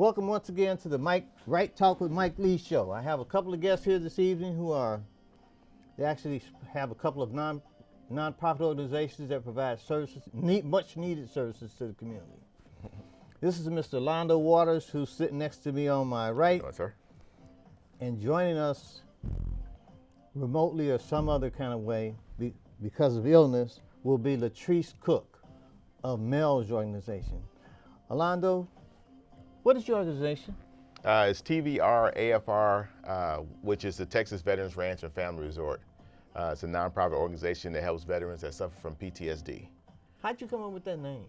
Welcome once again to the Right Talk with Mike Lee show. I have a couple of guests here this evening they actually have a couple of non-profit organizations that provide services, much needed services to the community. This is Mr. Londo Waters, who's sitting next to me on my right. Hello, sir. And joining us remotely or some other kind of way because of illness will be Latrice Cook of Mel's organization. Londo, what is your organization? It's TVR AFR, which is the Texas Veterans Ranch and Family Resort. It's a nonprofit organization that helps veterans that suffer from PTSD. How'd you come up with that name?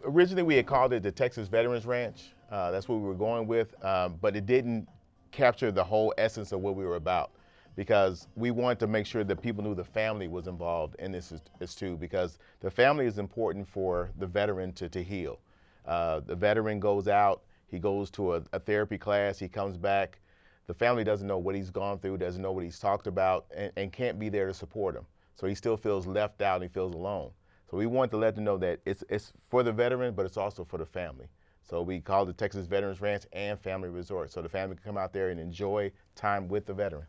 Originally we had called it the Texas Veterans Ranch. That's what we were going with, but it didn't capture the whole essence of what we were about, because we wanted to make sure that people knew the family was involved in this too, because the family is important for the veteran to heal. The veteran goes out, he goes to a therapy class, he comes back. The family doesn't know what he's gone through, doesn't know what he's talked about, and can't be there to support him. So he still feels left out and he feels alone. So we want to let them know that it's for the veteran, but it's also for the family. So we call it Texas Veterans Ranch and Family Resort, so the family can come out there and enjoy time with the veteran.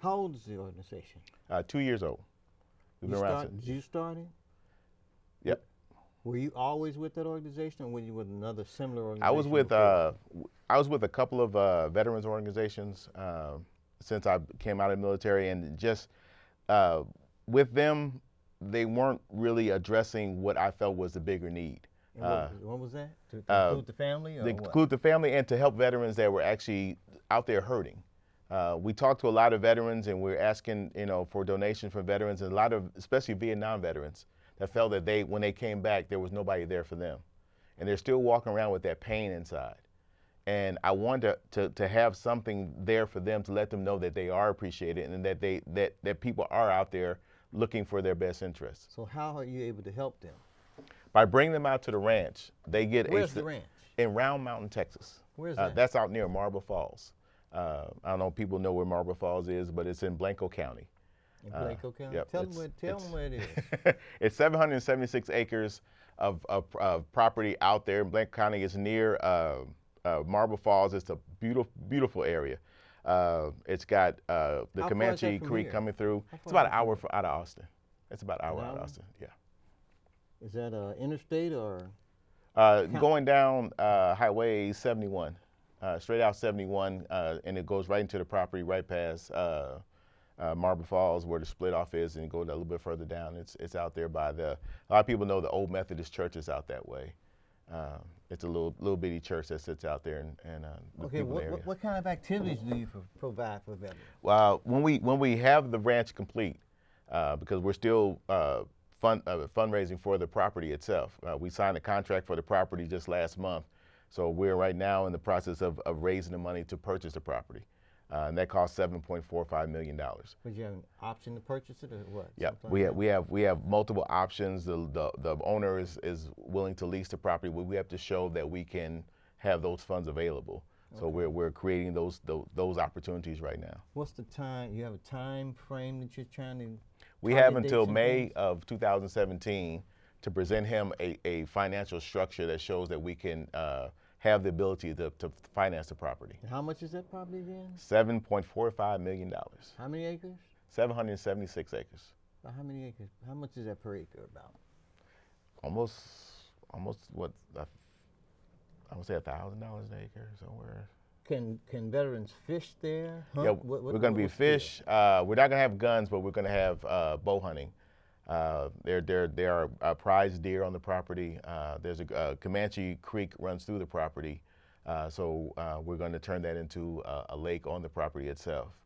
How old is the organization? 2 years old. We've been around since. Did you start it? Yep. Were you always with that organization, or were you with another similar organization? I was with a couple of veterans organizations since I came out of the military, and just with them, they weren't really addressing what I felt was the bigger need. And what was that? To include the family, or to what? include the family and to help veterans that were actually out there hurting. We talked to a lot of veterans, and we're asking, for donations from veterans, and a lot of, especially Vietnam veterans, that felt that when they came back, there was nobody there for them, and they're still walking around with that pain inside. And I wanted to have something there for them to let them know that they are appreciated, and that people are out there looking for their best interests. So how are you able to help them? By bringing them out to the ranch, they get Where's the ranch? In Round Mountain, Texas. Where's that? That's out near Marble Falls. I don't know if people know where Marble Falls is, but it's in Blanco County. In Blanco County? Yep, Tell them where it is. It's 776 acres of property out there in Blanco County. It's near Marble Falls. It's a beautiful area. It's got the Comanche Creek coming through. It's about an hour out of Austin. It's about an hour out of Austin, yeah. Is that interstate or? Going down Highway 71, straight out 71, and it goes right into the property right past Marble Falls, where the split off is, and go a little bit further down. It's out there by a lot of people know the old Methodist church is out that way. It's a little bitty church that sits out there, and okay. What kind of activities do you provide for veterans? Well, when we have the ranch complete, because we're still fundraising for the property itself. We signed a contract for the property just last month, so we're right now in the process of raising the money to purchase the property, and that costs $7.45 million. Would you have an option to purchase it, or what? Yeah, we have multiple options. The owner is willing to lease the property, but we have to show that we can have those funds available. So we're creating those opportunities right now. What's the time? You have a time frame that you're trying to? We have until May of 2017 to present him a financial structure that shows that we can have the ability to finance the property. And how much is that property again? $7.45 million. How many acres? 776 acres. How many acres? How much is that per acre about? Almost what? I would say $1,000 an acre somewhere. Can veterans fish there? Hunt? Yeah, we're going to be fish. We're not going to have guns, but we're going to have bow hunting. There are prize deer on the property. There's a Comanche Creek runs through the property, so we're going to turn that into a lake on the property itself.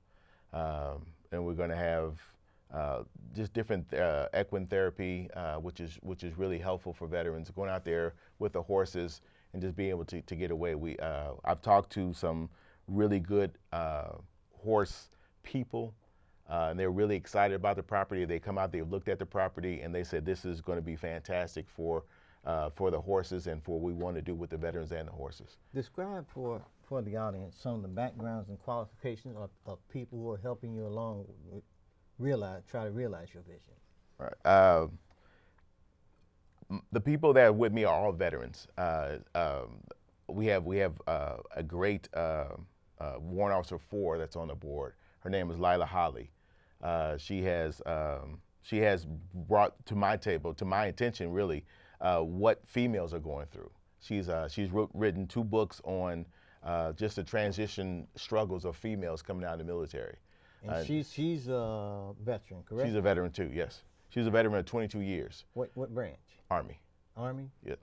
And we're going to have just different equine therapy, which is really helpful for veterans going out there with the horses and just being able to get away. I've talked to some really good horse people, and they're really excited about the property. They come out, they've looked at the property, and they said this is going to be fantastic for the horses and for what we want to do with the veterans and the horses. Describe for the audience some of the backgrounds and qualifications of people who are helping you along try to realize your vision. Right. The people that are with me are all veterans. We have a great warrant officer 4 that's on the board. Her name is Lila Holly. She has brought to my table, to my attention, really, what females are going through. She's written 2 books on just the transition struggles of females coming out of the military. And she's a veteran, correct? She's a veteran too. Yes, she's a veteran of 22 years. What branch? Army. Army? Yep.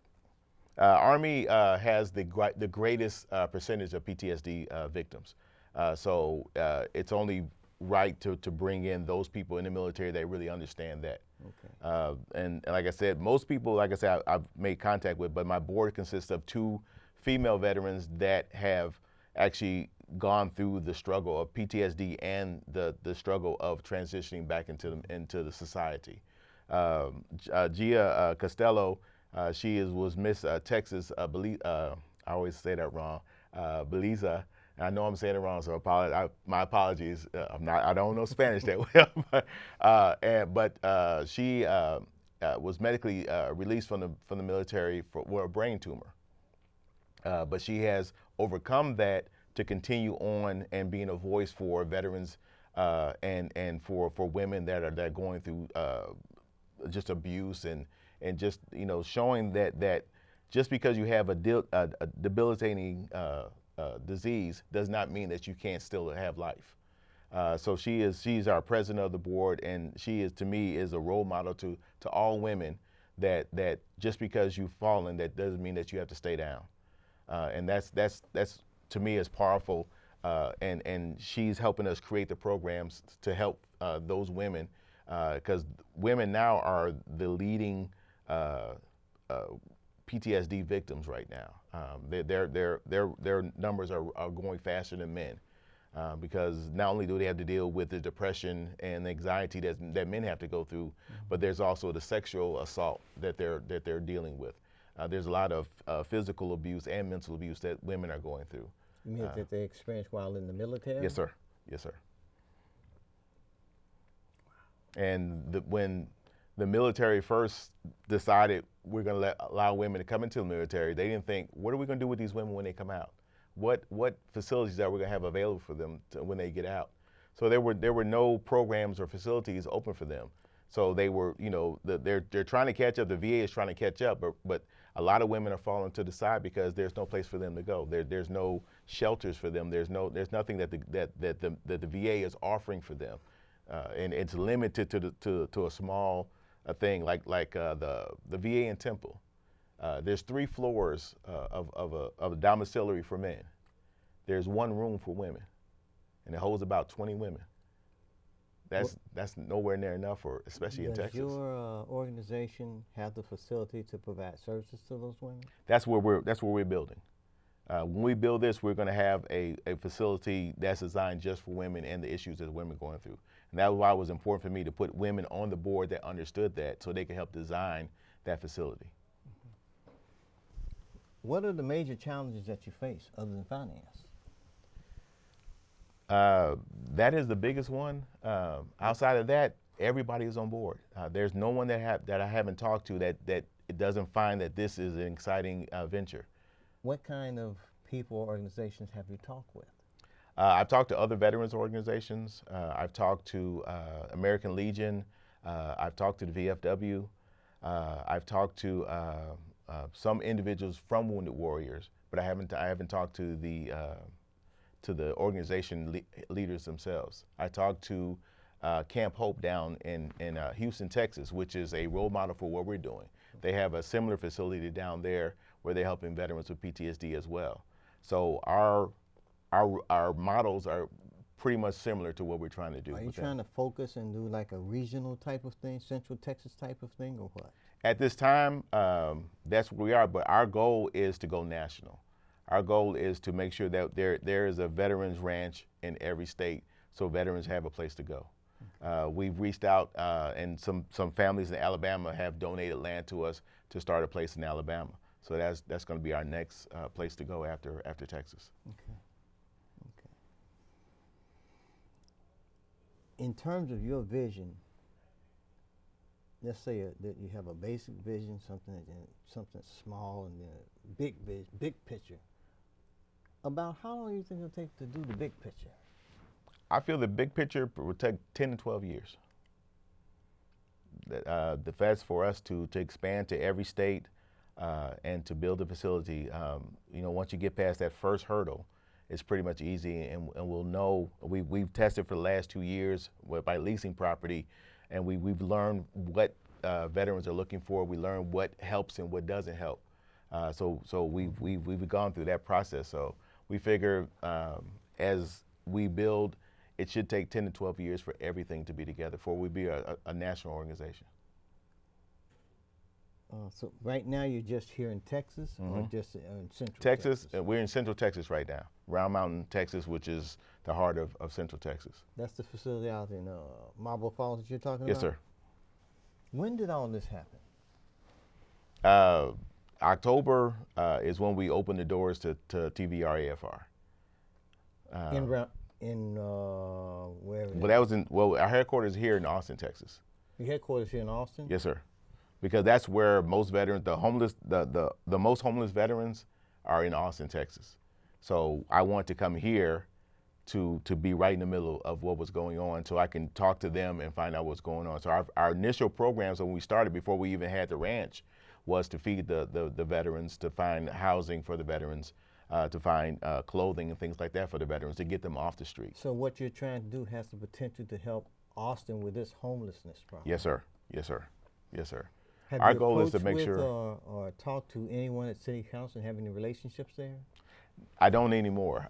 Army has the greatest percentage of PTSD victims. So it's only right to bring in those people in the military that really understand that. Okay. And like I said, most people, like I said, I've made contact with, but my board consists of 2 female veterans that have actually gone through the struggle of PTSD and the struggle of transitioning back into the society. Gia Costello, she was Miss Texas, I always say that wrong, Beliza. I know I'm saying it wrong, so my apologies. I don't know Spanish that well, but she was medically released from the military for a brain tumor. But she has overcome that to continue on and being a voice for veterans and for women that are going through just abuse and just showing that just because you have a debilitating disease does not mean that you can't still have life. So she's our president of the board, and she is, to me, is a role model to all women that just because you've fallen, that doesn't mean that you have to stay down. And that's to me is powerful, and she's helping us create the programs to help those women, because women now are the leading PTSD victims right now. Their numbers are going faster than men, because not only do they have to deal with the depression and anxiety that men have to go through, but there's also the sexual assault that they're dealing with. There's a lot of physical abuse and mental abuse that women are going through. You mean that they experience while in the military? Yes, sir. Yes, sir. And when the military first decided we're going to allow women to come into the military, they didn't think, what are we going to do with these women when they come out? What facilities are we going to have available for them when they get out? So there were no programs or facilities open for them. So they were, they're trying to catch up. The VA is trying to catch up, but a lot of women are falling to the side because there's no place for them to go. There's no shelters for them. There's nothing that the VA is offering for them, and it's limited to a small thing like the VA in Temple. There's 3 floors of a domiciliary for men. There's 1 room for women, and it holds about 20 women. That's nowhere near enough, especially in Texas. Does your organization have the facility to provide services to those women? That's where we're building. When we build this, we're going to have a facility that's designed just for women and the issues that women are going through. And that was why it was important for me to put women on the board that understood that, so they could help design that facility. What are the major challenges that you face other than finance? That is the biggest one. Outside of that, everybody is on board. There's no one that I haven't talked to that it doesn't find that this is an exciting venture. What kind of people or organizations have you talked with? I've talked to other veterans organizations. I've talked to American Legion. I've talked to the VFW. I've talked to some individuals from Wounded Warriors, but I haven't talked to the organization leaders themselves. I talked to Camp Hope down in Houston, Texas, which is a role model for what we're doing. They have a similar facility down there where they're helping veterans with PTSD as well. So our models are pretty much similar to what we're trying to do. Are you trying to focus and do like a regional type of thing, Central Texas type of thing, or what? At this time, that's where we are, but our goal is to go national. Our goal is to make sure that there is a veterans ranch in every state, so veterans have a place to go. We've reached out, and some families in Alabama have donated land to us to start a place in Alabama. So that's going to be our next place to go after Texas. Okay. Okay. In terms of your vision, let's say that you have a basic vision, something small, and then a big vision, big picture. About how long do you think it'll take to do the big picture? I feel the big picture would take 10 to 12 years. That's for us to expand to every state and to build a facility. Once you get past that first hurdle, it's pretty much easy, and we'll know. We've tested for the last 2 years by leasing property, and we've learned what veterans are looking for. We learned what helps and what doesn't help. So we've gone through that process. So we figure as we build, it should take 10 to 12 years for everything to be together before we be a national organization. So right now you're just here in Texas, or just in Central Texas? We're in Central Texas right now, Round Mountain, Texas, which is the heart of Central Texas. That's the facility out in Marble Falls that you're talking Yes, about? sir. When did all this happen? October is when we opened the doors to TVR AFR. Wherever. Well, that was our headquarters here in Austin, Texas. Your headquarters here in Austin? Yes, sir. Because that's where most veterans, the most homeless veterans are in Austin, Texas. So I want to come here to be right in the middle of what was going on, so I can talk to them and find out what's going on. So our initial programs when we started, before we even had the ranch, was to feed the veterans, to find housing for the veterans, to find clothing and things like that for the veterans, to get them off the street. So what you're trying to do has the potential to help Austin with this homelessness problem. Yes, sir. Yes, sir. Yes, sir. Have Our you goal is to approached make with sure. or talked to anyone at City Council and have any relationships there? I don't anymore.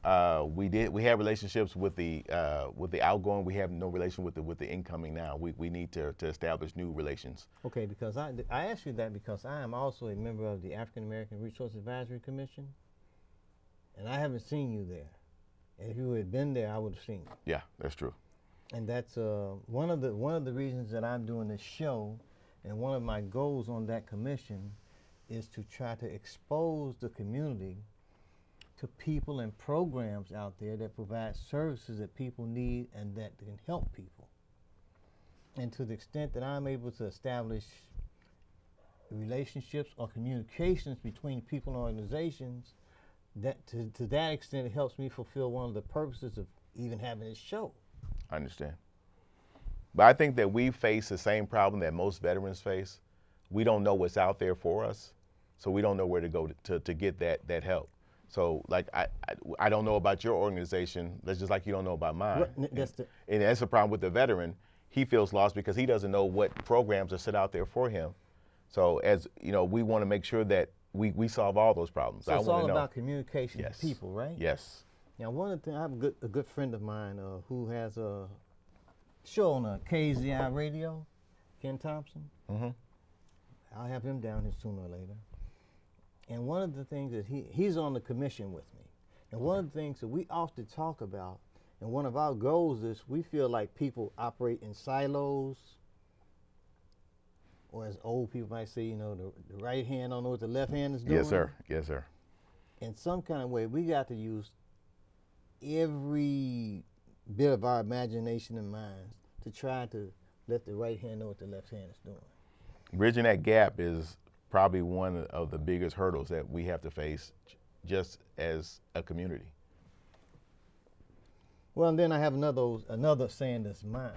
We have relationships with the outgoing. We have no relation with the incoming now. We need to establish new relations. Okay, because I asked you that because I am also a member of the African American Resource Advisory Commission, and I haven't seen you there. And if you had been there, I would have seen you. Yeah, that's true. And that's one of the reasons that I'm doing this show, and one of my goals on that commission is to try to expose the community to people and programs out there that provide services that people need and that can help people. And to the extent that I'm able to establish relationships or communications between people and organizations, that to that extent it helps me fulfill one of the purposes of even having this show. I understand. But I think that we face the same problem that most veterans face. We don't know what's out there for us, so we don't know where to go to get that help. So, like, I don't know about your organization. That's just like you don't know about mine. And that's the problem with the veteran. He feels lost because he doesn't know what programs are set out there for him. So, as you know, we want to make sure that we solve all those problems. So it's all about communication Yes. to people, right? Yes. Now, one of the things, I have a good friend of mine who has a show on KZI radio, Ken Thompson. Mm-hmm. I'll have him down here sooner or later. And one of the things that he's on the commission with me. And one of the things that we often talk about, and one of our goals is we feel like people operate in silos, or as old people might say, the right hand don't know what the left hand is doing. Yes, sir. Yes, sir. In some kind of way, we got to use every bit of our imagination and minds to try to let the right hand know what the left hand is doing. Bridging that gap is probably one of the biggest hurdles that we have to face just as a community. Well, and then I have another saying that's mine,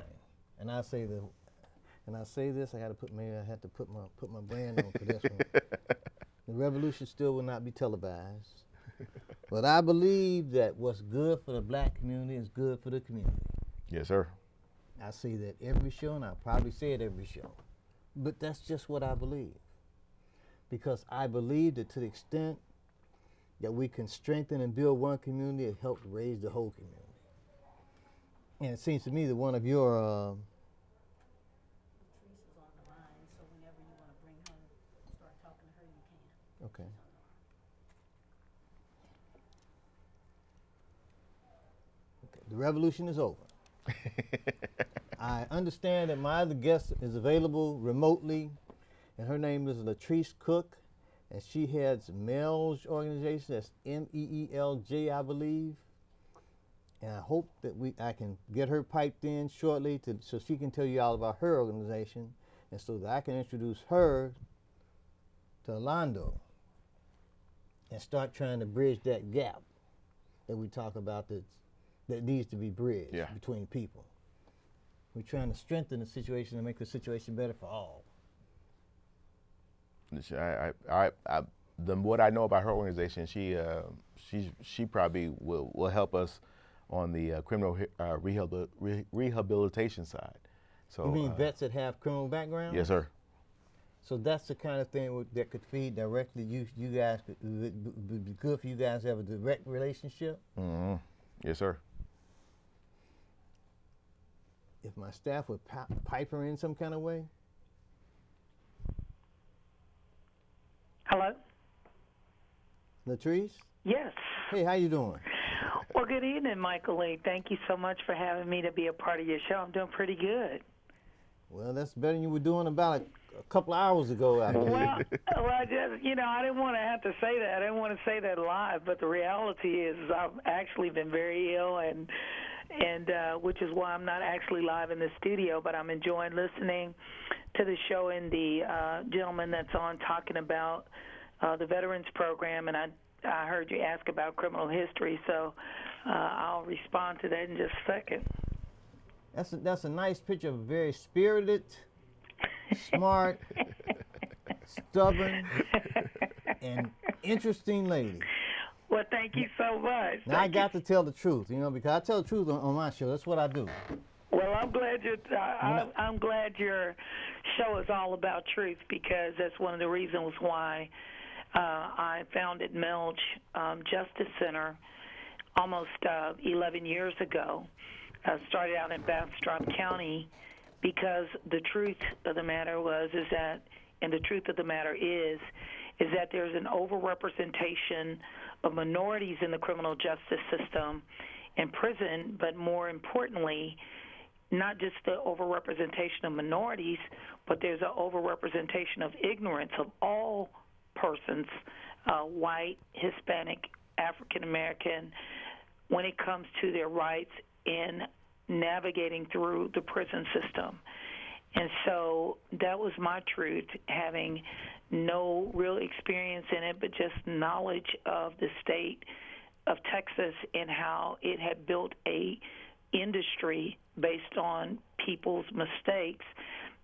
and I say this, I had to put my brand on for this one. The revolution still will not be televised, but I believe that what's good for the black community is good for the community. Yes, sir. I say that every show, and I'll probably say it every show, but that's just what I believe. Because I believe that to the extent that we can strengthen and build one community, it helps raise the whole community. And it seems to me that one of your Patrice is on the line, so whenever you want to bring her, start talking to her, you can. okay. The revolution is over. I understand that my other guest is available remotely, and her name is Latrice Cook, and she heads MELJ organization. That's MEELJ, I believe. And I hope that I can get her piped in shortly so she can tell you all about her organization. and so that I can introduce her to Orlando and start trying to bridge that gap that we talk about that needs to be bridged between people. We're trying to strengthen the situation and make the situation better for all. What I know about her organization, she probably will help us on the criminal rehabilitation side. So you mean vets that have criminal backgrounds? Yes, sir. So that's the kind of thing that could feed directly. You guys would be good for you guys to have a direct relationship. Mm-hmm. Yes, sir. If my staff would pipe her in some kind of way. Hello? Latrice? Yes. Hey, how you doing? Well, good evening, Michael Lee. Thank you so much for having me to be a part of your show. I'm doing pretty good. Well, that's better than you were doing about a couple of hours ago. I believe. Well, I didn't want to have to say that. I didn't want to say that live, but the reality is I've actually been very ill, and which is why I'm not actually live in the studio, but I'm enjoying listening to the show and the gentleman that's on talking about the Veterans Program, and I heard you ask about criminal history, so I'll respond to that in just a second. That's a nice picture of a very spirited, smart, stubborn, and interesting lady. Well, thank you so much. Now I got to tell the truth, because I tell the truth on my show. That's what I do. Well, I'm glad I'm glad your show is all about truth, because that's one of the reasons why I founded Melge Justice Center almost 11 years ago. Started out in Bastrop County, because the truth of the matter is that there's an overrepresentation of minorities in the criminal justice system and prison, but more importantly, not just the overrepresentation of minorities, but there's an overrepresentation of ignorance of all persons, white, Hispanic, African American, when it comes to their rights in navigating through the prison system. And so that was my truth, having no real experience in it, but just knowledge of the state of Texas and how it had built a industry based on people's mistakes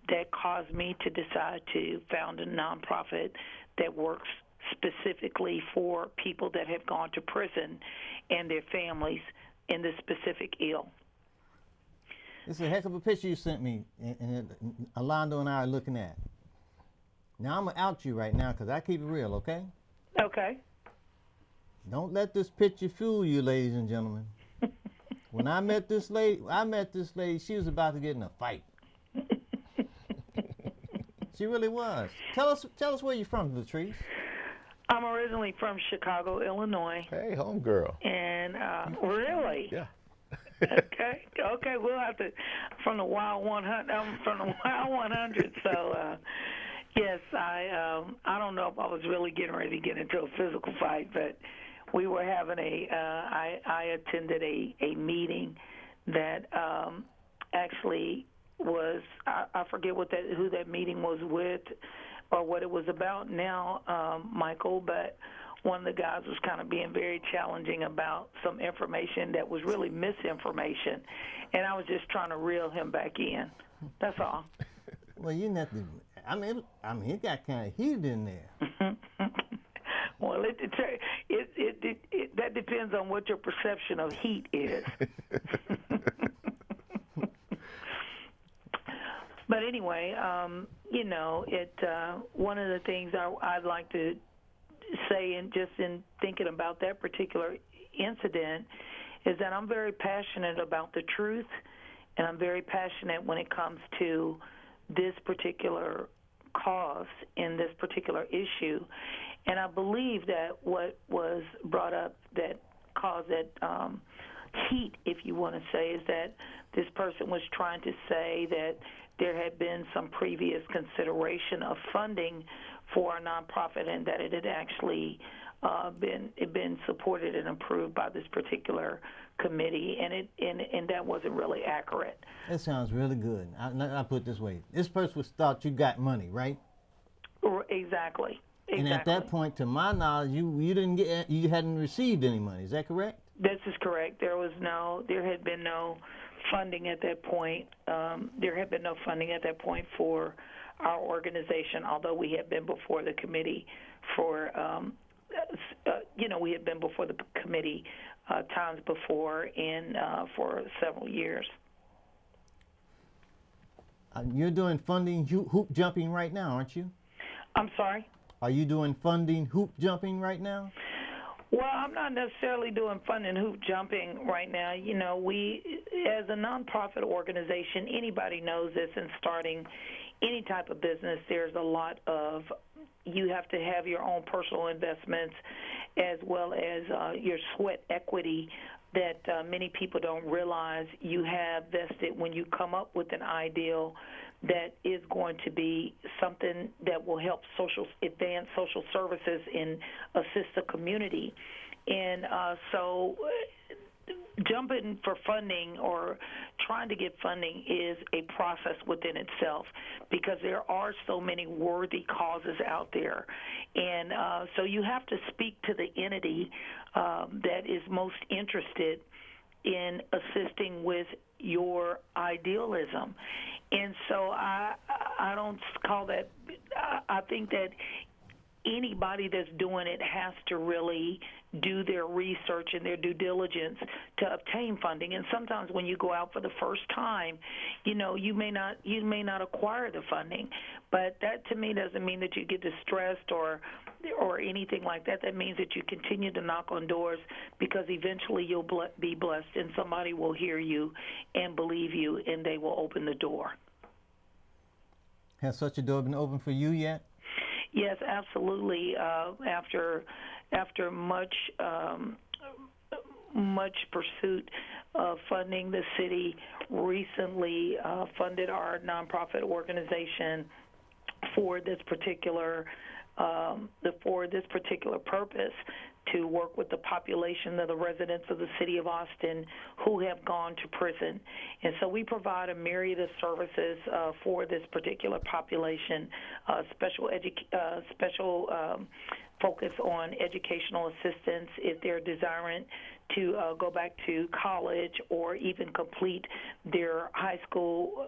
that caused me to decide to found a nonprofit that works specifically for people that have gone to prison and their families in this specific ill. It's a heck of a picture you sent me, and Orlando and I are looking at. Now I'm going to out you right now because I keep it real, okay? Okay. Don't let this picture fool you, ladies and gentlemen. When I met this lady, she was about to get in a fight. She really was. Tell us where you're from, Latrice. I'm originally from Chicago, Illinois. Hey, homegirl. And really? Yeah. Okay, we'll have to, from the Wild 100, I'm from the Wild 100, so yes, I don't know if I was really getting ready to get into a physical fight, but we were having I attended a meeting that actually was, I forget who that meeting was with or what it was about now, Michael, but one of the guys was kind of being very challenging about some information that was really misinformation, and I was just trying to reel him back in. That's all. Well, you know, I mean, it got kind of heated in there. Well, that depends on what your perception of heat is. But anyway, one of the things I'd like to say, and just in thinking about that particular incident, is that I'm very passionate about the truth, and I'm very passionate when it comes to this particular cause and this particular issue. And I believe that what was brought up that caused that heat, if you want to say, is that this person was trying to say that there had been some previous consideration of funding for a nonprofit and that it had actually been supported and approved by this particular committee, and that wasn't really accurate. That sounds really good. I put it this way: this person was thought you got money, right? Exactly. And at that point, to my knowledge, you hadn't received any money. Is that correct? This is correct. There had been no funding at that point. There had been no funding at that point for our organization, although we had been before the committee for, we had been before the committee times before and for several years. You're doing funding hoop jumping right now, aren't you? I'm sorry? Are you doing funding hoop jumping right now? Well, I'm not necessarily doing funding hoop jumping right now. We, as a nonprofit organization, anybody knows this, and starting any type of business, there's a lot of, you have to have your own personal investments as well as your sweat equity that many people don't realize you have vested when you come up with an ideal that is going to be something that will help advance social services and assist the community. And so jumping for funding or trying to get funding is a process within itself, because there are so many worthy causes out there. And so you have to speak to the entity that is most interested in assisting with your idealism. And so I don't call that, I think that anybody that's doing it has to really do their research and their due diligence to obtain funding. And sometimes when you go out for the first time, you may not acquire the funding. But that to me doesn't mean that you get distressed or anything like that. That means that you continue to knock on doors, because eventually you'll be blessed and somebody will hear you and believe you, and they will open the door. Has such a door been open for you yet? Yes, absolutely. After much pursuit of funding, the city recently funded our nonprofit organization for this particular purpose, to work with the population of the residents of the city of Austin who have gone to prison. And so we provide a myriad of services for this particular population, special focus on educational assistance if they're desiring to go back to college or even complete their high school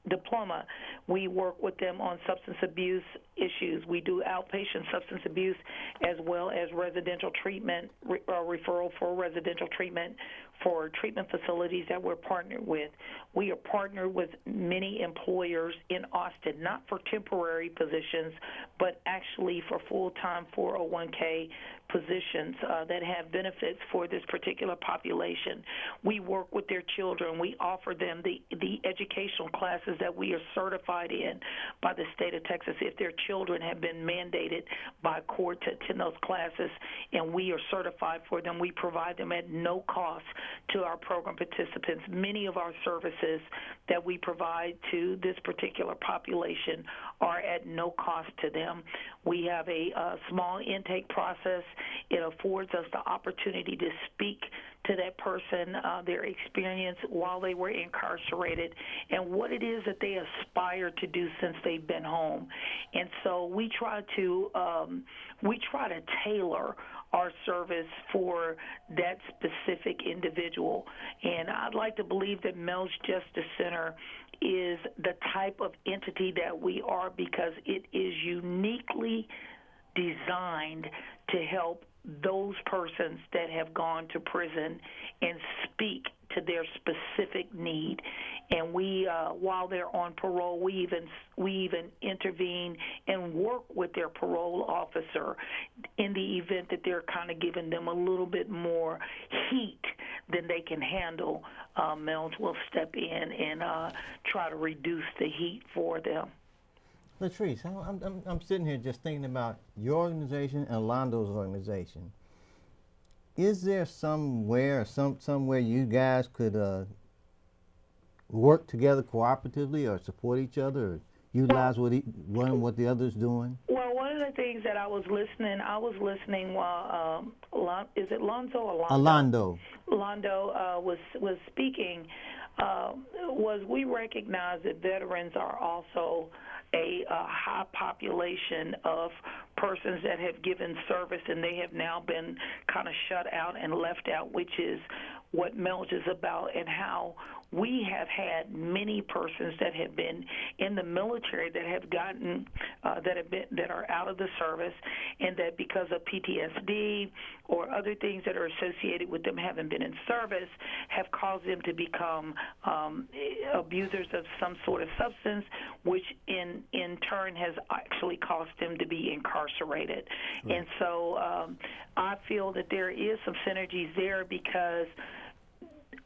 diploma. We work with them on substance abuse issues. We do outpatient substance abuse as well as residential treatment, referral for residential treatment for treatment facilities that we're partnered with. We are partnered with many employers in Austin, not for temporary positions, but actually for full-time 401k positions that have benefits for this particular population. We work with their children. We offer them the educational classes that we are certified in by the state of Texas. If their children have been mandated by court to attend those classes and we are certified for them, we provide them at no cost to our program participants. Many of our services that we provide to this particular population are at no cost to them. We have a small intake process. It affords us the opportunity to speak to that person, their experience while they were incarcerated, and what it is that they aspire to do since they've been home. And so we try to tailor our service for that specific individual. And I'd like to believe that Mel's Justice Center is the type of entity that we are, because it is uniquely designed to help those persons that have gone to prison and speak to their specific need. And we, while they're on parole, we even intervene and work with their parole officer in the event that they're kind of giving them a little bit more heat than they can handle. Mel's will step in and try to reduce the heat for them. Latrice, I'm sitting here just thinking about your organization and Londo's organization. Is there somewhere you guys could work together cooperatively or support each other, or utilize what the other's doing? Well, one of the things that I was listening while is it Lonzo or Alondo. Londo was speaking. Was we recognize that veterans are also a high population of persons that have given service, and they have now been kind of shut out and left out, which is what Melge is about, and how we have had many persons that have been in the military that have gotten that are out of the service, and that because of PTSD or other things that are associated with them having been in service have caused them to become abusers of some sort of substance, which in turn has actually caused them to be incarcerated. Right. And so I feel that there is some synergies there, because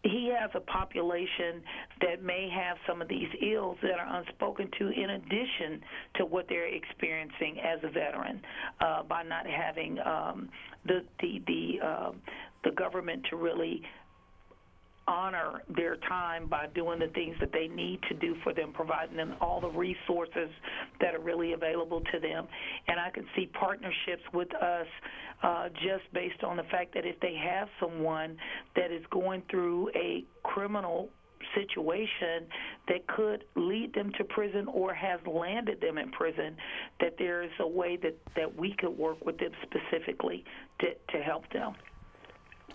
he has a population that may have some of these ills that are unspoken to, in addition to what they're experiencing as a veteran, by not having the government to really honor their time by doing the things that they need to do for them, providing them all the resources that are really available to them. And I can see partnerships with us just based on the fact that if they have someone that is going through a criminal situation that could lead them to prison or has landed them in prison, that there is a way that we could work with them specifically to help them.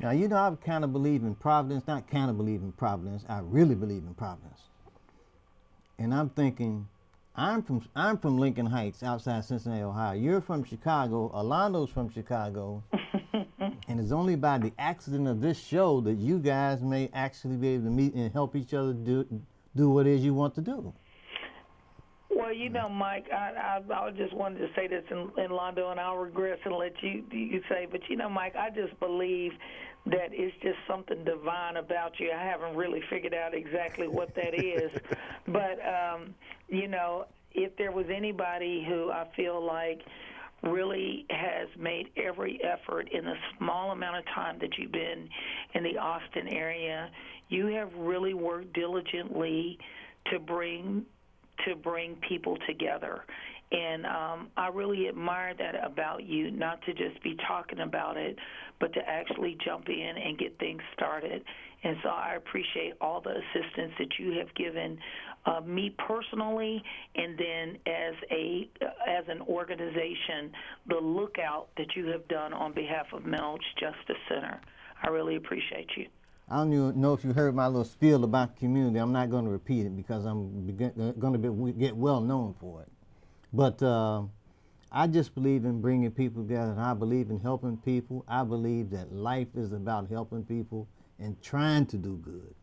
Now, you know, I kind of believe in providence, not kind of believe in providence, I really believe in providence. And I'm thinking, I'm from Lincoln Heights, outside Cincinnati, Ohio. You're from Chicago, Orlando's from Chicago, and it's only by the accident of this show that you guys may actually be able to meet and help each other do what it is you want to do. Well, you know, Mike, I just wanted to say this in Londo, and I'll regress and let you say, but you know, Mike, I just believe that it's just something divine about you. I haven't really figured out exactly what that is, but you know, if there was anybody who I feel like really has made every effort in the small amount of time that you've been in the Austin area, you have really worked diligently to bring people together. And I really admire that about you, not to just be talking about it, but to actually jump in and get things started. And so I appreciate all the assistance that you have given me personally, and then as an organization, the lookout that you have done on behalf of Melge Justice Center. I really appreciate you. I don't even know if you heard my little spiel about the community. I'm not going to repeat it because I'm going to get well known for it. But I just believe in bringing people together, and I believe in helping people. I believe that life is about helping people and trying to do good.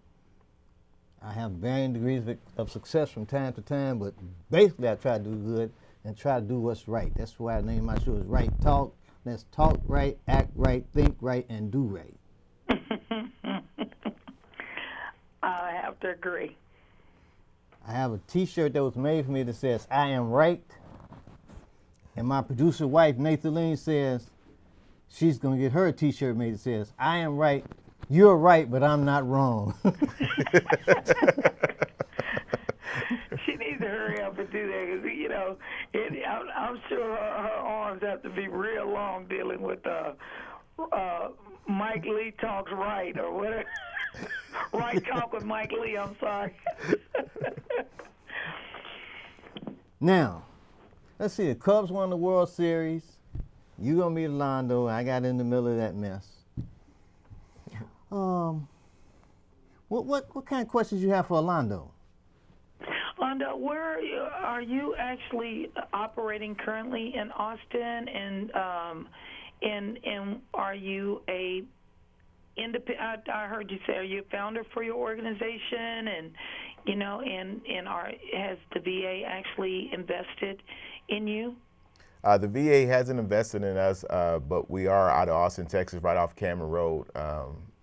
I have varying degrees of success from time to time, but basically I try to do good and try to do what's right. That's why the name of my show is Right Talk. Let's talk right, act right, think right, and do right. I have to agree. I have a T-shirt that was made for me that says, I am right. And my producer wife, Nathalene, says she's going to get her a T-shirt made that says, I am right, you're right, but I'm not wrong. She needs to hurry up and do that, because, you know, I'm sure her arms have to be real long dealing with Mike Lee Talks Right, or whatever. Right Talk with Mike Lee, I'm sorry. Now, let's see, the Cubs won the World Series. You're going to be Orlando, and I got in the middle of that mess. What kind of questions you have for Orlando? Orlando, where are you actually operating currently in Austin, and are you a independent? I heard you say, are you a founder for your organization, and you know, has the VA actually invested in you? The VA hasn't invested in us, but we are out of Austin, Texas, right off Cameron Road,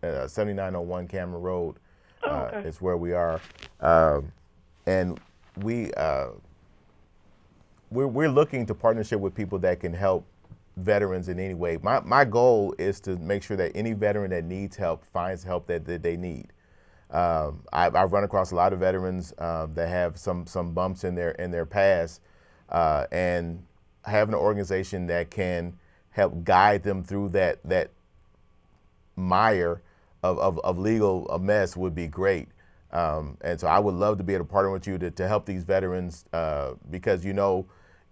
7901 Cameron Road. Okay. Is where we are, and we're looking to partnership with people that can help veterans in any way. My goal is to make sure that any veteran that needs help finds help that they need. I've run across a lot of veterans that have some bumps in their past, and having an organization that can help guide them through that mire of legal mess would be great. And so I would love to be able to partner with you to help these veterans because,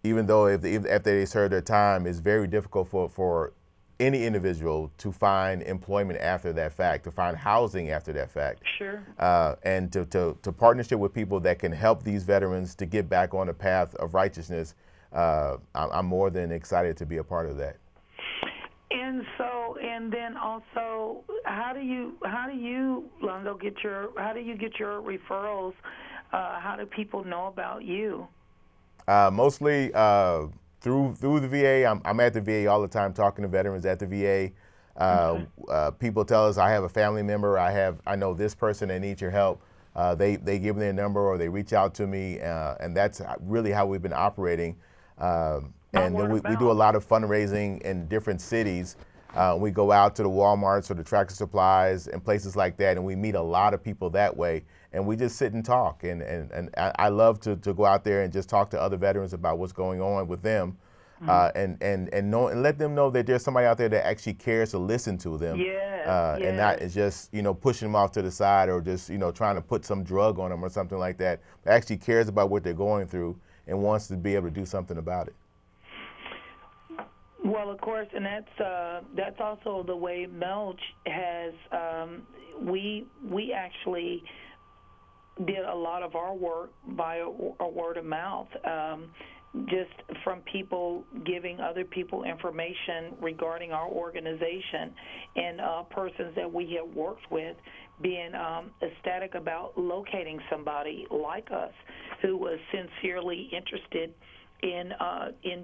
even though if after they serve their time, it's very difficult for any individual to find employment after that fact, to find housing after that fact. Sure. And to partnership with people that can help these veterans to get back on the path of righteousness, I'm more than excited to be a part of that. And then also, how do you, Londo, get your referrals? How do people know about you? Mostly through the VA. I'm at the VA all the time talking to veterans at the VA. Okay. People tell us, I have a family member, I know this person that needs your help. They give me their number or they reach out to me, and that's really how we've been operating. And then we do a lot of fundraising in different cities. We go out to the Walmarts or the Tractor Supplies and places like that, and we meet a lot of people that way. And we just sit and talk. And I love to go out there and just talk to other veterans about what's going on with them, and let them know that there's somebody out there that actually cares to listen to them, and not is just pushing them off to the side or just trying to put some drug on them or something like that. But actually cares about what they're going through and wants to be able to do something about it. Well, of course, and that's also the way Melch has. We actually did a lot of our work by a word of mouth, just from people giving other people information regarding our organization, and persons that we have worked with being ecstatic about locating somebody like us who was sincerely interested in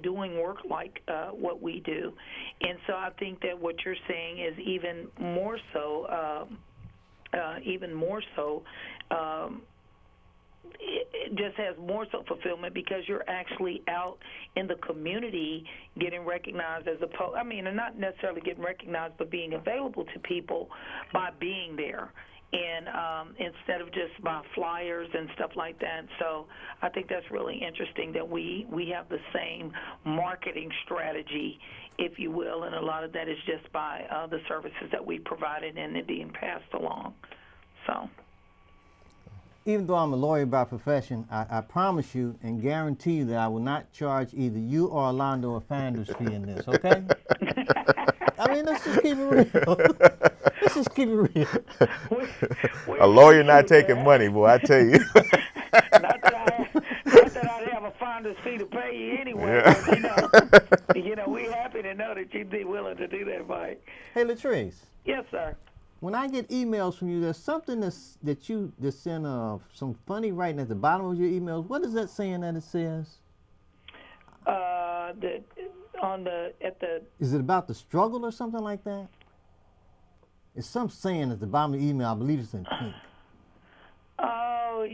doing work like what we do. And so I think that what you're saying is even more so. It just has more so fulfillment because you're actually out in the community getting recognized as and not necessarily getting recognized, but being available to people by being there. And instead of just by flyers and stuff like that. So I think that's really interesting that we have the same marketing strategy, if you will, and a lot of that is just by the services that we provided and it being passed along. So, even though I'm a lawyer by profession, I promise you and guarantee you that I will not charge either you or Orlando a finder's fee in this, okay? I mean, let's just keep it real. Let's just keep it real. A lawyer not taking money, boy, I tell you. Not that I'd have a finder's fee to pay you anyway, but, we're happy to know that you'd be willing to do that, Mike. Hey, Latrice. Yes, sir. When I get emails from you, there's something that you send some funny writing at the bottom of your emails. What is that saying that it says? Is it about the struggle or something like that? It's some saying at the bottom of the email. I believe it's in pink. Oh,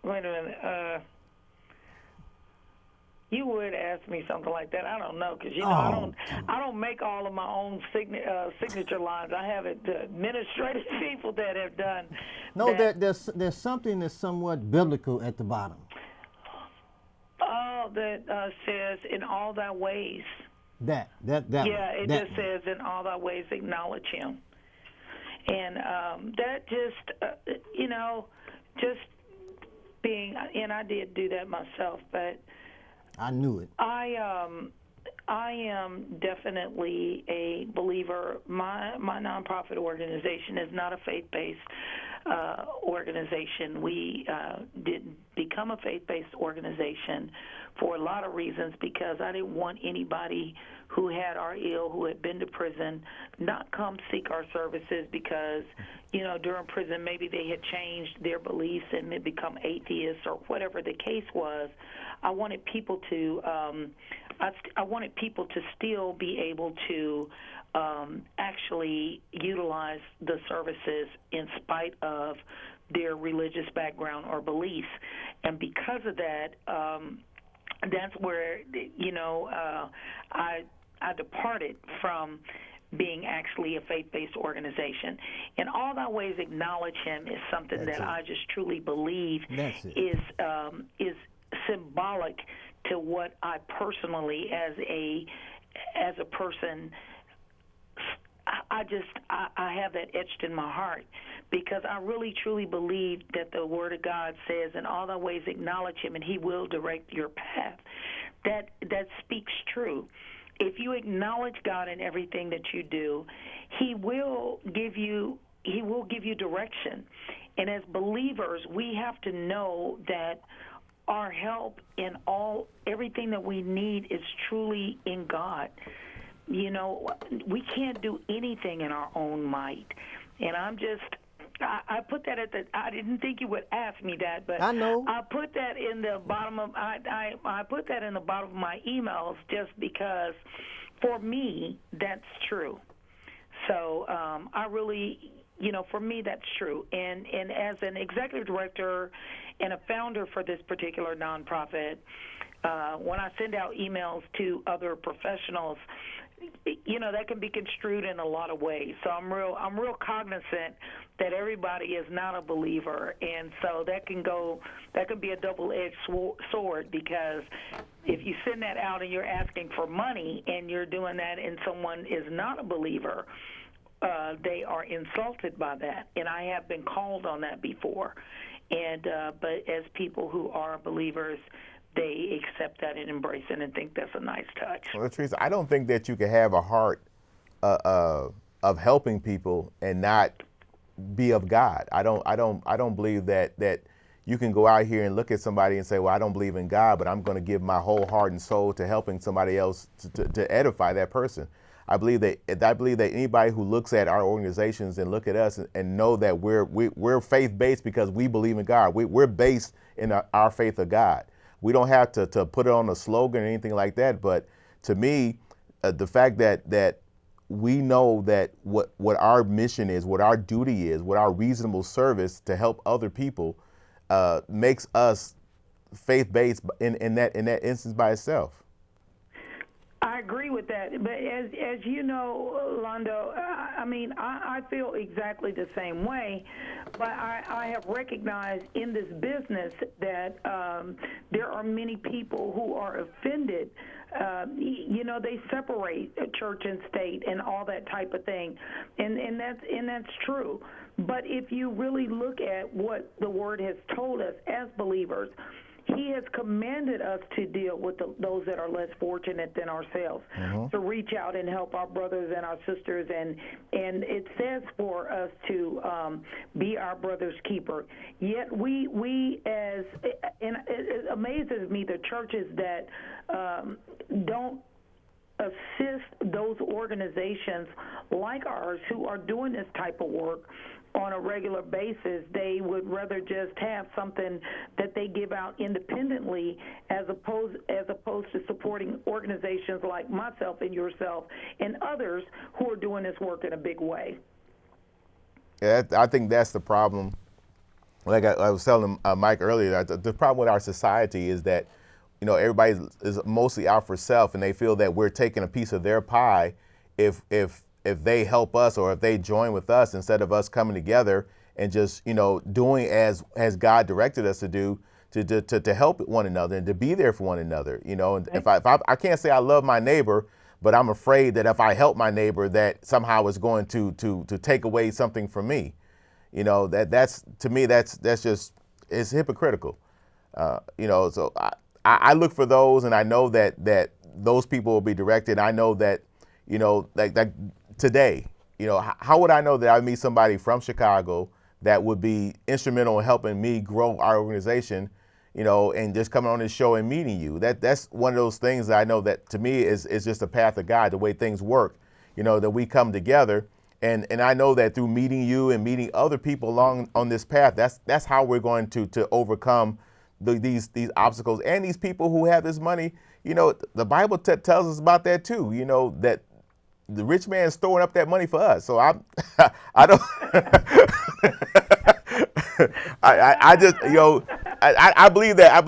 wait a minute. You would ask me something like that. I don't know because I don't make all of my own signature lines. I have administrative people that have done. No, there's something that's somewhat biblical at the bottom. Oh, that says in all thy ways. That. Yeah, it just says in all thy ways acknowledge him, and that just just being, and I did do that myself, but. I knew it. I am definitely a believer. My nonprofit organization is not a faith-based organization. We didn't become a faith-based organization for a lot of reasons because I didn't want anybody who had or ill, who had been to prison, not come seek our services because, during prison maybe they had changed their beliefs and had become atheists or whatever the case was. I wanted people to I wanted people to still be able to actually utilize the services in spite of their religious background or beliefs. And because of that, that's where, I departed from being actually a faith-based organization. In all thy ways acknowledge him is something That's that it. I just truly believe That's it. is symbolic to what I personally as a person I have that etched in my heart, because I really truly believe that the Word of God says, in all thy ways acknowledge him and he will direct your path. That speaks true. If you acknowledge God in everything that you do, he will give you direction. And as believers, we have to know that our help in everything that we need is truly in God. You know, we can't do anything in our own might. And I put that I didn't think you would ask me that, but I know. I put that in the bottom of, I put that in the bottom of my emails just because for me, that's true. So I really, for me, that's true. And as an executive director and a founder for this particular nonprofit, when I send out emails to other professionals, that can be construed in a lot of ways. So I'm real cognizant that everybody is not a believer, and so that can be a double-edged sword, because if you send that out and you're asking for money and you're doing that and someone is not a believer, they are insulted by that, and I have been called on that before. And but as people who are believers, they accept that and embrace it and think that's a nice touch. Well, Teresa, I don't think that you can have a heart of helping people and not be of God. I don't believe that you can go out here and look at somebody and say, well, I don't believe in God, but I'm going to give my whole heart and soul to helping somebody else to edify that person. I believe that anybody who looks at our organizations and look at us and know that we're faith-based because we believe in God. We're based in our faith of God. We don't have to put it on a slogan or anything like that. But to me, the fact that we know that what our mission is, what our duty is, what our reasonable service to help other people makes us faith-based in that instance by itself. I agree with that, but as you know, Londo, I feel exactly the same way, but I have recognized in this business that there are many people who are offended. They separate church and state and all that type of thing, and that's true. But if you really look at what the Word has told us as believers, he has commanded us to deal with those that are less fortunate than ourselves, to reach out and help our brothers and our sisters, and it says for us to be our brother's keeper. Yet we as, and it amazes me, the churches that don't assist those organizations like ours who are doing this type of work on a regular basis. They would rather just have something that they give out independently as opposed to supporting organizations like myself and yourself and others who are doing this work in a big way. Yeah, I think that's the problem. Like I was telling Mike earlier, the problem with our society is that everybody is mostly out for self, and they feel that we're taking a piece of their pie if they help us or if they join with us, instead of us coming together and just doing as God directed us to do, to help one another and to be there for one another. And if I can't say I love my neighbor, but I'm afraid that if I help my neighbor, that somehow it's going to take away something from me. That's to me that's just, it's hypocritical. So I look for those, and I know that those people will be directed. I know that like today, how would I know that I meet somebody from Chicago that would be instrumental in helping me grow our organization, and just coming on this show and meeting you? That's one of those things that I know that to me is just a path of God, the way things work, that we come together. And I know that through meeting you and meeting other people along on this path, that's how we're going to overcome these obstacles. And these people who have this money, the Bible tells us about that too, that the rich man is storing up that money for us. So I don't, I just, I believe that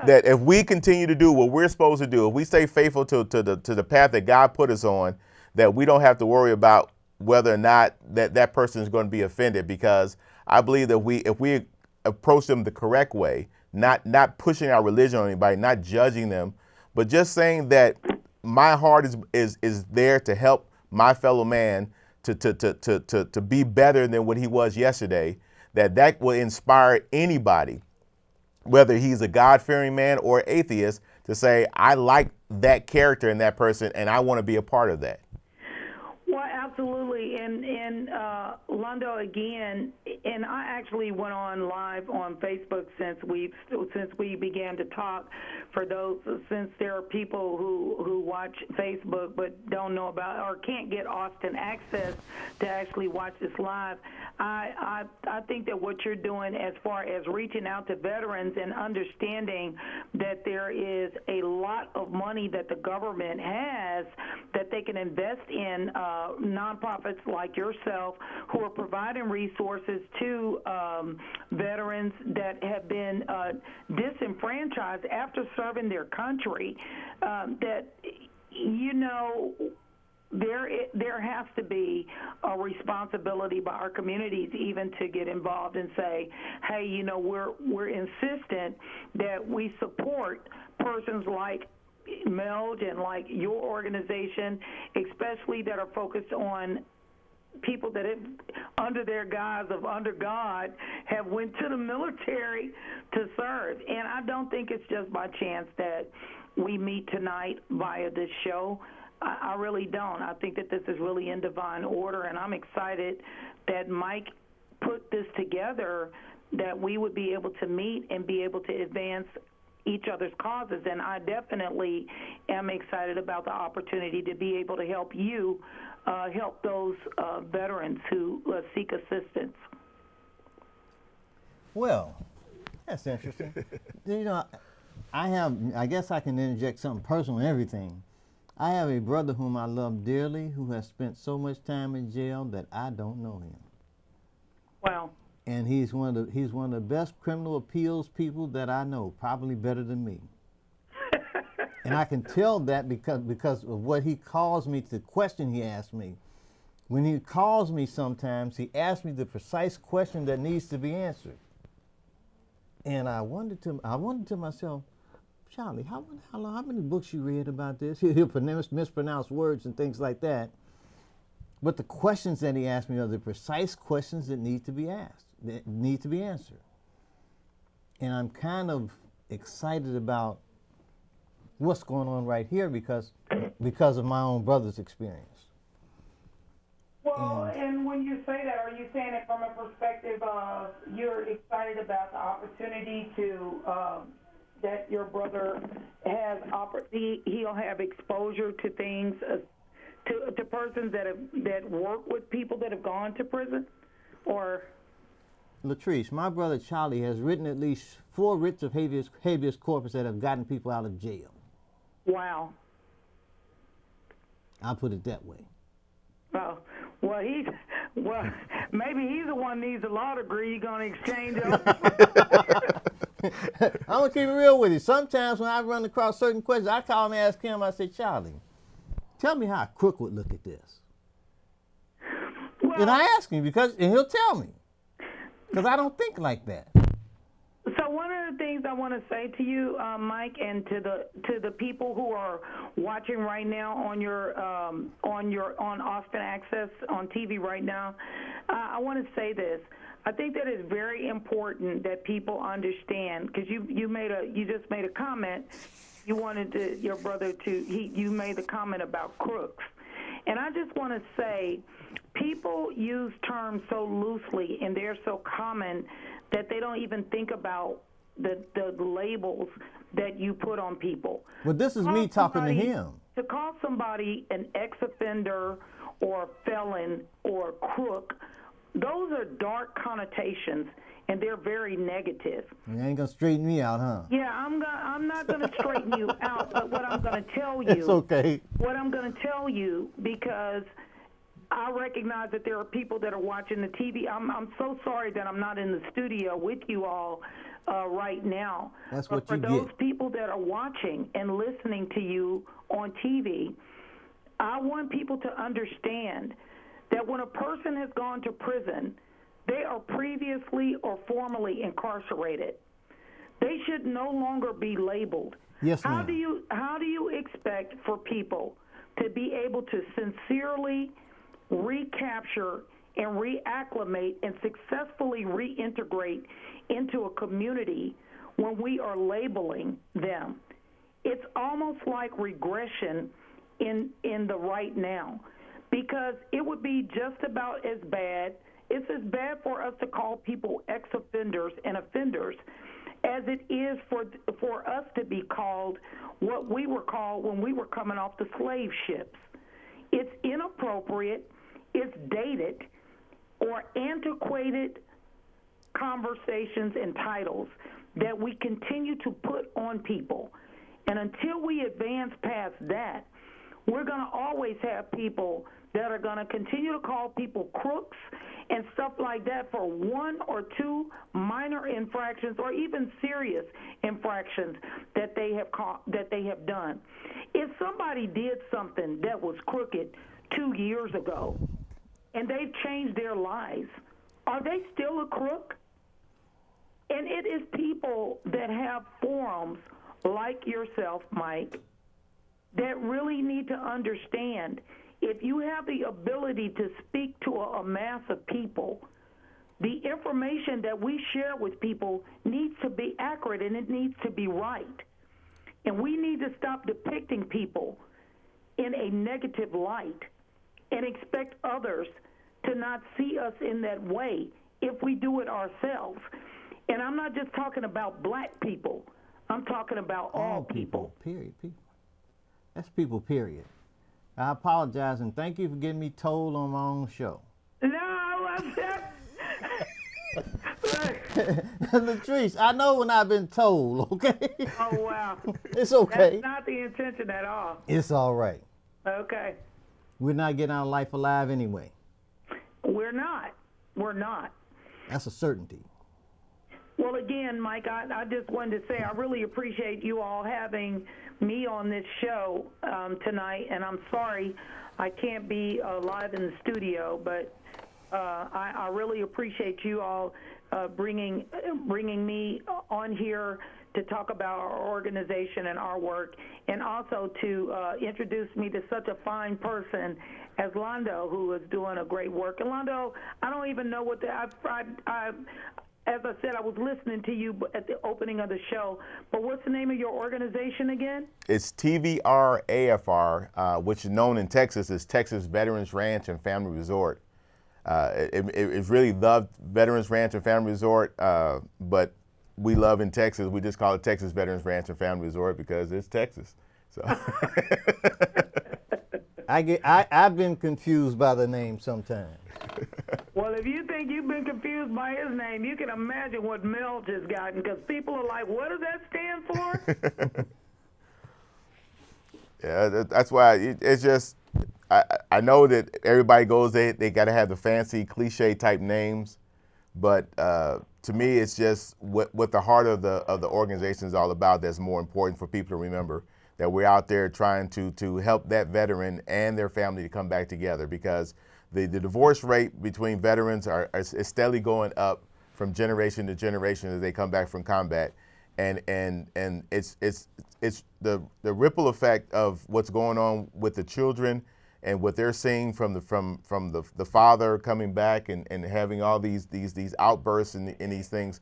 if we continue to do what we're supposed to do, if we stay faithful to the path that God put us on, that we don't have to worry about whether or not that person is going to be offended, because I believe that if we approach them the correct way, not pushing our religion on anybody, not judging them, but just saying that my heart is there to help my fellow man to be better than what he was yesterday, that will inspire anybody, whether he's a God-fearing man or atheist, to say, I like that character in that person and I want to be a part of that. Well, absolutely. And Londo, again, and I actually went on live on Facebook since we began to talk. Since there are people who watch Facebook but don't know about or can't get Austin access to actually watch this live, I think that what you're doing as far as reaching out to veterans and understanding that there is a lot of money that the government has that they can invest in nonprofits like yourself who are providing resources to veterans that have been disenfranchised after serving their country, that, you know, there has to be a responsibility by our communities even to get involved and say, hey, you know, we're insistent that we support persons like MELD and like your organization, especially that are focused on people that have, under their guise of under God, have went to the military to serve. And I don't think it's just by chance that we meet tonight via this show. I really don't. I think that this is really in divine order, and I'm excited that Mike put this together, that we would be able to meet and be able to advance each other's causes. And I definitely am excited about the opportunity to be able to help you help those veterans who seek assistance. Well, that's interesting. You know, I guess I can interject something personal in everything. I have a brother whom I love dearly who has spent so much time in jail that I don't know him. Wow. And he's one of the best criminal appeals people that I know, probably better than me. And I can tell that because of what he calls me, the question he asks me. When he calls me sometimes, he asks me the precise question that needs to be answered. And I wondered to myself, Charlie, how many books you read about this? He'll mispronounce words and things like that. But the questions that he asked me are the precise questions that need to be asked, that need to be answered. And I'm kind of excited about what's going on right here because of my own brother's experience. Well, and when you say that, are you saying it from a perspective of you're excited about the opportunity to that your brother has he'll have exposure to things to persons that work with people that have gone to prison, or? Latrice, my brother Charlie has written at least 4 writs of habeas corpus that have gotten people out of jail. Wow. I'll put it that way. Oh, well, maybe he's the one who needs a law degree. You're going to exchange them. I'm going to keep it real with you. Sometimes when I run across certain questions, I call him and ask him, I say, Charlie, tell me how a crook would look at this. Well, and I ask him and he'll tell me. Because I don't think like that. So one of the things I want to say to you, Mike, and to the people who are watching right now on Austin Access on TV right now, I want to say this. I think that it's very important that people understand, because you just made a comment. You wanted your brother you made the comment about crooks. And I just want to say, people use terms so loosely and they're so common that they don't even think about the labels that you put on people. Well, this is me talking to him. To call somebody an ex-offender or felon or crook, those are dark connotations, and they're very negative. You ain't gonna straighten me out, huh? Yeah, I'm not gonna straighten you out, but what I'm gonna tell you. It's okay. What I'm gonna tell you, because I recognize that there are people that are watching the TV. I'm so sorry that I'm not in the studio with you all right now. That's what you get. For those people that are watching and listening to you on TV, I want people to understand that when a person has gone to prison, they are previously or formerly incarcerated. They should no longer be labeled. Yes, How ma'am. do you expect for people to be able to sincerely recapture and reacclimate and successfully reintegrate into a community when we are labeling them? It's almost like regression in the right now, because it would be just about as bad. It's as bad for us to call people ex-offenders and offenders as it is for us to be called what we were called when we were coming off the slave ships. It's inappropriate, it's dated, or antiquated conversations and titles that we continue to put on people. And until we advance past that, we're going to always have people that are going to continue to call people crooks and stuff like that for one or two minor infractions or even serious infractions that they have done. If somebody did something that was crooked 2 years ago and they've changed their lives, are they still a crook? And it is people that have forums like yourself, Mike, that really need to understand, if you have the ability to speak to a mass of people, the information that we share with people needs to be accurate and it needs to be right. And we need to stop depicting people in a negative light and expect others to not see us in that way if we do it ourselves. And I'm not just talking about black people. I'm talking about all people. Period. People. That's people, period. I apologize and thank you for getting me told on my own show. No, I'm just... Latrice, I know when I've been told, okay? Oh, wow. It's okay. That's not the intention at all. It's all right. Okay. We're not getting out of life alive anyway. We're not. We're not. That's a certainty. Well, again, Mike, I just wanted to say I really appreciate you all having me on this show tonight, and I'm sorry I can't be live in the studio, but I really appreciate you all bringing me on here to talk about our organization and our work, and also to introduce me to such a fine person as Londo, who is doing a great work. And Londo, I don't even know what as I said, I was listening to you at the opening of the show, but what's the name of your organization again? It's TVRAFR, which is known in Texas as Texas Veterans Ranch and Family Resort. It's really the Veterans Ranch and Family Resort, but we love in Texas, we just call it Texas Veterans Ranch and Family Resort because it's Texas. So. I've been confused by the name sometimes. Well, if you think you've been confused by his name, you can imagine what Mel has gotten, because people are like, what does that stand for? Yeah, that's why it's just, I know that everybody goes, they got to have the fancy cliche type names, but to me, it's just what the heart of the organization is all about that's more important for people to remember, that we're out there trying to help that veteran and their family to come back together, because the divorce rate between veterans is steadily going up from generation to generation as they come back from combat, and it's the ripple effect of what's going on with the children and what they're seeing from the father coming back and having all these outbursts and these things.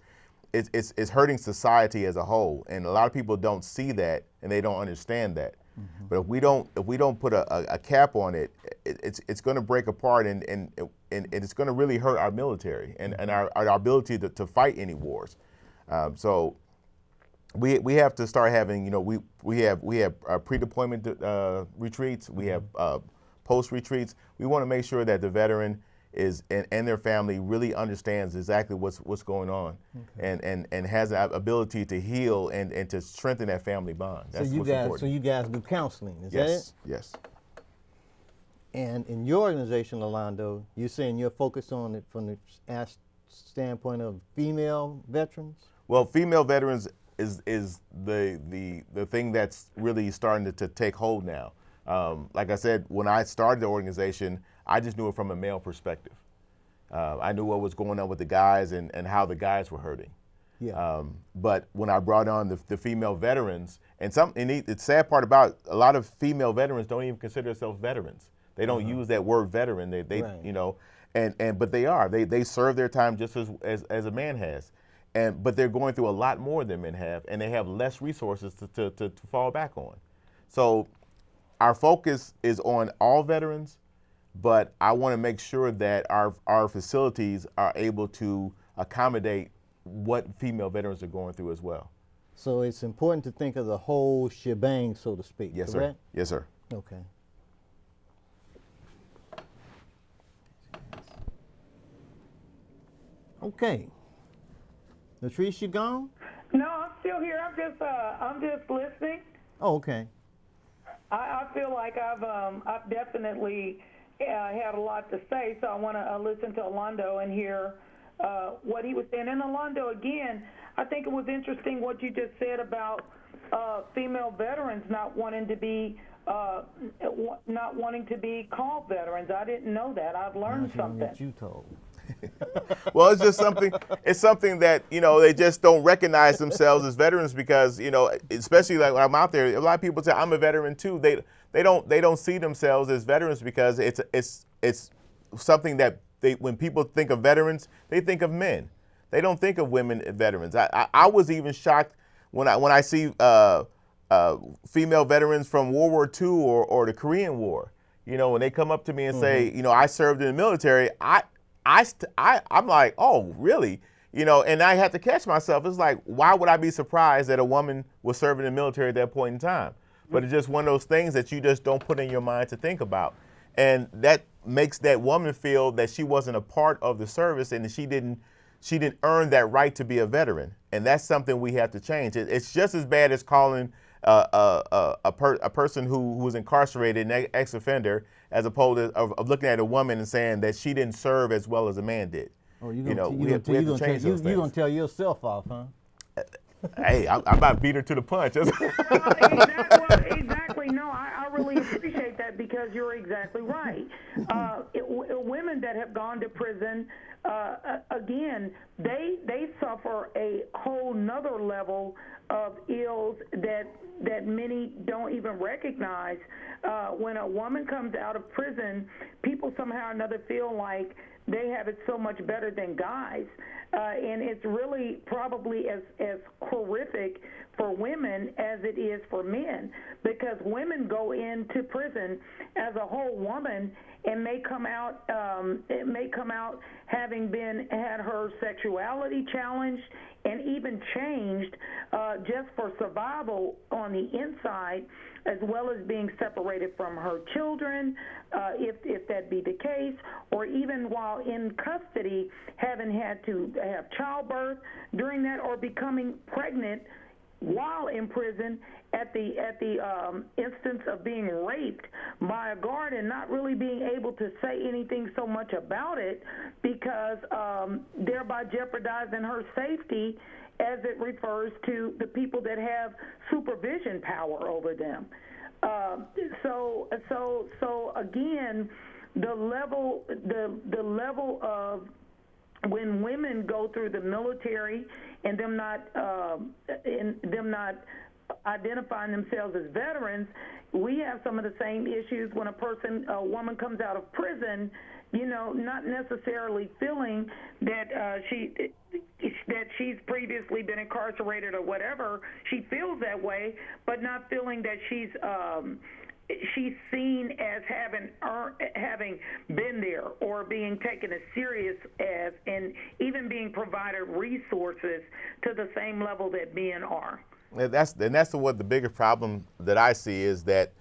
It's hurting society as a whole, and a lot of people don't see that and they don't understand that. Mm-hmm. But if we don't put a cap on it, it's going to break apart and it's going to really hurt our military and our ability to fight any wars. So we have to start having, we have pre-deployment retreats, we have post retreats. We want to make sure that the veteran is and their family really understands exactly what's going on, okay, and has the ability to heal and to strengthen that family bond. That's what's important. So you guys do counseling, is yes, that it? Yes. And in your organization, Rolando, you're saying you're focused on it from the standpoint of female veterans? Well, female veterans is the thing that's really starting to take hold now. Like I said, when I started the organization, I just knew it from a male perspective. I knew what was going on with the guys and how the guys were hurting. Yeah. But when I brought on the female veterans, and the sad part about a lot of female veterans don't even consider themselves veterans. They don't use that word veteran. They Right. you know, but they are. They serve their time just as a man has. But they're going through a lot more than men have, and they have less resources to fall back on. So our focus is on all veterans, but I want to make sure that our facilities are able to accommodate what female veterans are going through as well. So it's important to think of the whole shebang, so to speak. Yes, correct? sir. Yes, sir. Okay. Okay. Latrice, you gone? No, I'm still here. I'm just listening. Oh, okay. I feel like I've definitely had a lot to say, so I want to listen to Orlando and hear what he was saying. And Orlando, again, I think it was interesting what you just said about female veterans not wanting to be called veterans. I didn't know that. I've learned something. That you told. Well, it's just something. It's something that they just don't recognize themselves as veterans because especially like when I'm out there, a lot of people say I'm a veteran too. They don't see themselves as veterans because it's something that when people think of veterans, they think of men. They don't think of women as veterans. I was even shocked when I see female veterans from World War II or the Korean War. When they come up to me and say, I served in the military. I'm like, oh, really? And I had to catch myself. It's like, why would I be surprised that a woman was serving in the military at that point in time? But it's just one of those things that you just don't put in your mind to think about. And that makes that woman feel that she wasn't a part of the service and she didn't earn that right to be a veteran. And that's something we have to change. It's just as bad as calling a person who was incarcerated, an ex-offender, as opposed to of looking at a woman and saying that she didn't serve as well as a man did. Oh, we have to change those things. You're going to tell yourself off, huh? Hey, I'm about to beat her to the punch. Exactly. No, I really appreciate that because you're exactly right. Women that have gone to prison, again, they suffer a whole nother level of ills that many don't even recognize. When a woman comes out of prison, people somehow or another feel like they have it so much better than guys. And it's really probably as horrific for women as it is for men, because women go into prison as a whole woman and may come out having had her sexuality challenged and even changed just for survival on the inside, as well as being separated from her children, if that be the case, or even while in custody, having had to have childbirth during that, or becoming pregnant while in prison at the instance of being raped by a guard and not really being able to say anything so much about it because thereby jeopardizing her safety as it refers to the people that have supervision power over them. So again, the level of when women go through the military and them not identifying themselves as veterans, we have some of the same issues when a woman comes out of prison, not necessarily feeling that she's previously been incarcerated or whatever. She feels that way, but not feeling that she's seen as having been there or being taken as serious as, and even being provided resources to the same level that men are. And that's what the biggest problem that I see is that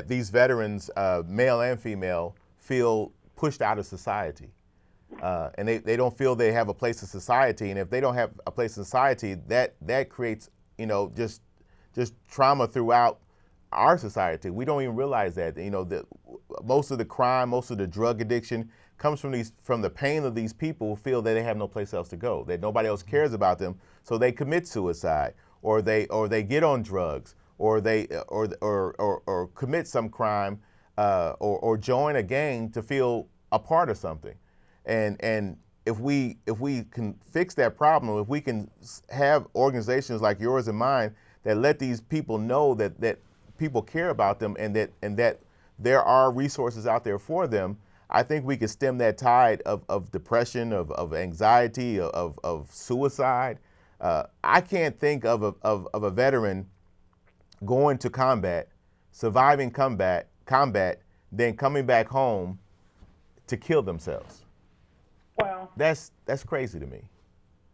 these veterans, male and female, feel pushed out of society. And they don't feel they have a place in society. And if they don't have a place in society, that creates, just trauma throughout our society. We don't even realize that. Most of the crime, most of the drug addiction comes from the pain of these people who feel that they have no place else to go, that nobody else cares about them, so they commit suicide, or they get on drugs, or they or commit some crime or join a gang to feel a part of something. And if we can fix that problem, if we can have organizations like yours and mine that let these people know that people care about them and that there are resources out there for them, I think we can stem that tide of depression, of anxiety, of suicide. I can't think of a veteran going to combat, surviving combat, then coming back home to kill themselves. Well, That's crazy to me.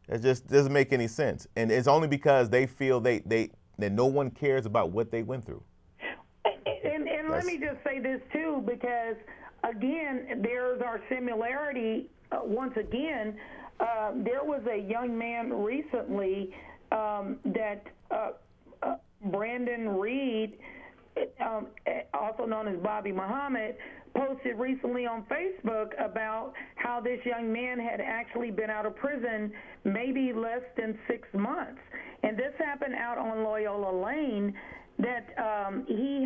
It just doesn't make any sense, and it's only because they feel that no one cares about what they went through. and let me just say this too, because again, there's our similarity. Once again, there was a young man recently that Brandon Reed, also known as Bobby Muhammad, posted recently on Facebook about how this young man had actually been out of prison maybe less than 6 months. And this happened out on Loyola Lane, that he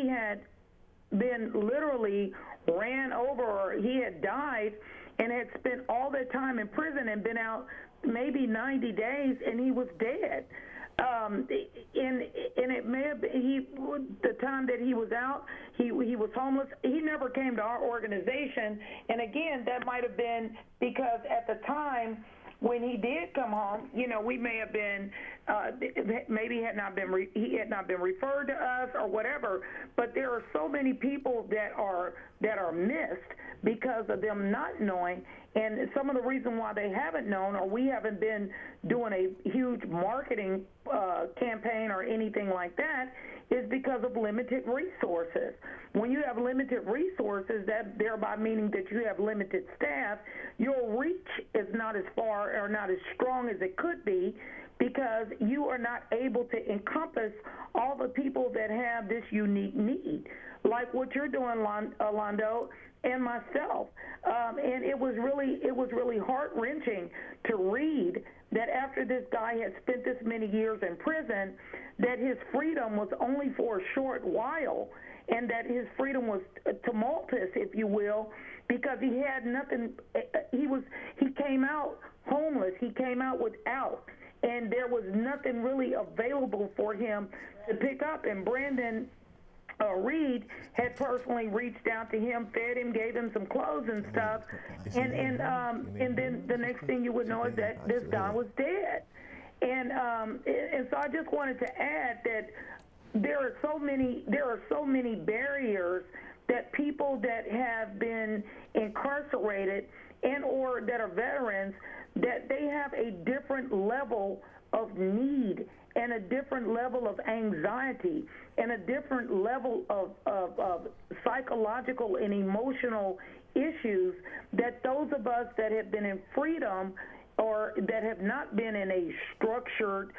had been literally ran over, or he had died and had spent all that time in prison and been out maybe 90 days, and he was dead. And it may have been, the time that he was out, he was homeless. He never came to our organization, and again, that might have been because at the time when he did come home, we may have been maybe he had not been referred to us or whatever. But there are so many people that are missed because of them not knowing. And some of the reason why they haven't known, or we haven't been doing a huge marketing campaign or anything like that, is because of limited resources. When you have limited resources, that thereby meaning that you have limited staff, your reach is not as far or not as strong as it could be, because you are not able to encompass all the people that have this unique need, like what you're doing, Londo, and myself. And it was really heart-wrenching to read that after this guy had spent this many years in prison, that his freedom was only for a short while, and that his freedom was tumultuous, if you will, because he had nothing. He came out homeless. He came out without, and there was nothing really available for him to pick up. And Brandon Reed had personally reached out to him, fed him, gave him some clothes and stuff, and then the next thing you would know is that this guy was dead. And so I just wanted to add that there are so many barriers that people that have been incarcerated and or that are veterans, that they have a different level of need and a different level of anxiety and a different level of psychological and emotional issues that those of us that have been in freedom or that have not been in a structured